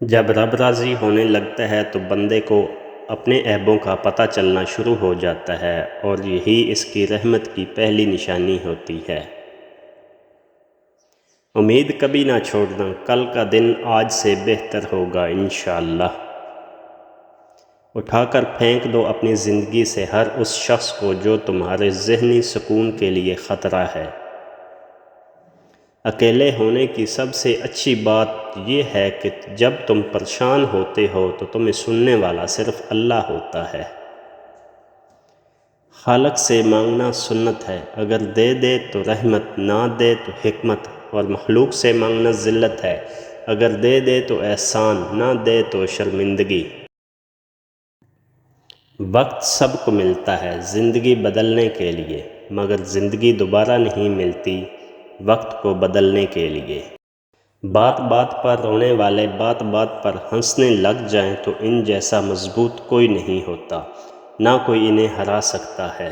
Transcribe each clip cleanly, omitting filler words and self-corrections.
جب رب راضی ہونے لگتا ہے تو بندے کو اپنے عیبوں کا پتہ چلنا شروع ہو جاتا ہے، اور یہی اس کی رحمت کی پہلی نشانی ہوتی ہے۔ امید کبھی نہ چھوڑنا، کل کا دن آج سے بہتر ہوگا انشاءاللہ۔ اٹھا کر پھینک دو اپنی زندگی سے ہر اس شخص کو جو تمہارے ذہنی سکون کے لیے خطرہ ہے۔ اکیلے ہونے کی سب سے اچھی بات یہ ہے کہ جب تم پریشان ہوتے ہو تو تمہیں سننے والا صرف اللہ ہوتا ہے۔ خالق سے مانگنا سنت ہے، اگر دے دے تو رحمت، نہ دے تو حکمت، اور مخلوق سے مانگنا ذلت ہے، اگر دے دے تو احسان، نہ دے تو شرمندگی۔ وقت سب کو ملتا ہے زندگی بدلنے کے لیے، مگر زندگی دوبارہ نہیں ملتی وقت کو بدلنے کے لیے۔ بات بات پر رونے والے بات بات پر ہنسنے لگ جائیں تو ان جیسا مضبوط کوئی نہیں ہوتا، نہ کوئی انہیں ہرا سکتا ہے۔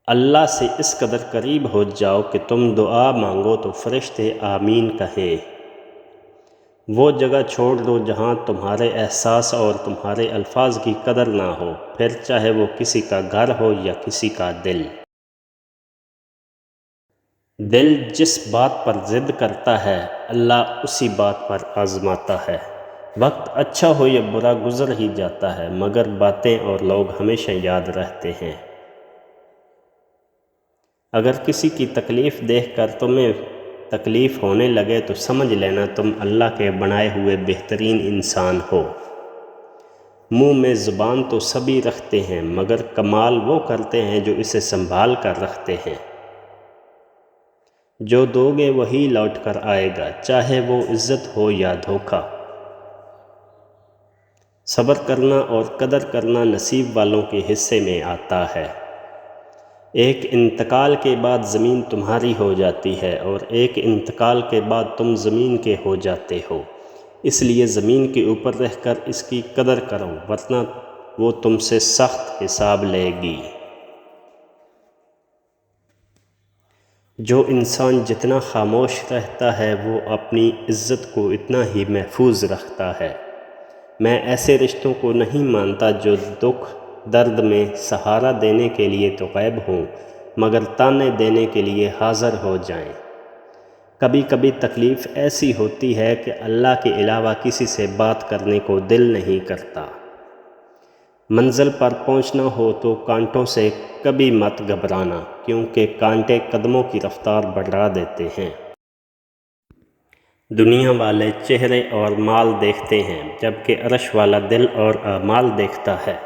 اللہ سے اس قدر قریب ہو جاؤ کہ تم دعا مانگو تو فرشتے آمین کہیں۔ وہ جگہ چھوڑ دو جہاں تمہارے احساس اور تمہارے الفاظ کی قدر نہ ہو، پھر چاہے وہ کسی کا گھر ہو یا کسی کا دل۔ دل جس بات پر ضد کرتا ہے اللہ اسی بات پر آزماتا ہے۔ وقت اچھا ہو یا برا گزر ہی جاتا ہے، مگر باتیں اور لوگ ہمیشہ یاد رہتے ہیں۔ اگر کسی کی تکلیف دیکھ کر تمہیں تکلیف ہونے لگے تو سمجھ لینا تم اللہ کے بنائے ہوئے بہترین انسان ہو۔ منہ میں زبان تو سبھی رکھتے ہیں، مگر کمال وہ کرتے ہیں جو اسے سنبھال کر رکھتے ہیں۔ جو دو گے وہی لوٹ کر آئے گا، چاہے وہ عزت ہو یا دھوکہ۔ صبر کرنا اور قدر کرنا نصیب والوں کے حصے میں آتا ہے۔ ایک انتقال کے بعد زمین تمہاری ہو جاتی ہے، اور ایک انتقال کے بعد تم زمین کے ہو جاتے ہو، اس لیے زمین کے اوپر رہ کر اس کی قدر کرو، ورنہ وہ تم سے سخت حساب لے گی۔ جو انسان جتنا خاموش رہتا ہے وہ اپنی عزت کو اتنا ہی محفوظ رکھتا ہے۔ میں ایسے رشتوں کو نہیں مانتا جو دکھ درد میں سہارا دینے کے لیے تو غائب ہوں، مگر تانے دینے کے لیے حاضر ہو جائیں۔ کبھی کبھی تکلیف ایسی ہوتی ہے کہ اللہ کے علاوہ کسی سے بات کرنے کو دل نہیں کرتا۔ منزل پر پہنچنا ہو تو کانٹوں سے کبھی مت گھبرانا، کیونکہ کانٹے قدموں کی رفتار بڑھا دیتے ہیں۔ دنیا والے چہرے اور مال دیکھتے ہیں، جبکہ عرش والا دل اور اعمال دیکھتا ہے۔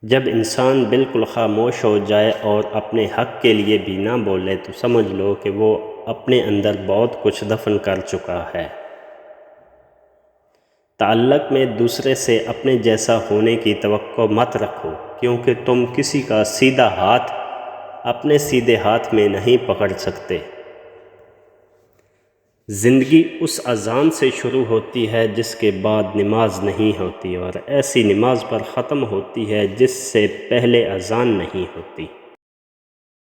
جب انسان بالکل خاموش ہو جائے اور اپنے حق کے لیے بھی نہ بولے تو سمجھ لو کہ وہ اپنے اندر بہت کچھ دفن کر چکا ہے۔ تعلق میں دوسرے سے اپنے جیسا ہونے کی توقع مت رکھو، کیونکہ تم کسی کا سیدھا ہاتھ اپنے سیدھے ہاتھ میں نہیں پکڑ سکتے۔ زندگی اس اذان سے شروع ہوتی ہے جس کے بعد نماز نہیں ہوتی، اور ایسی نماز پر ختم ہوتی ہے جس سے پہلے اذان نہیں ہوتی۔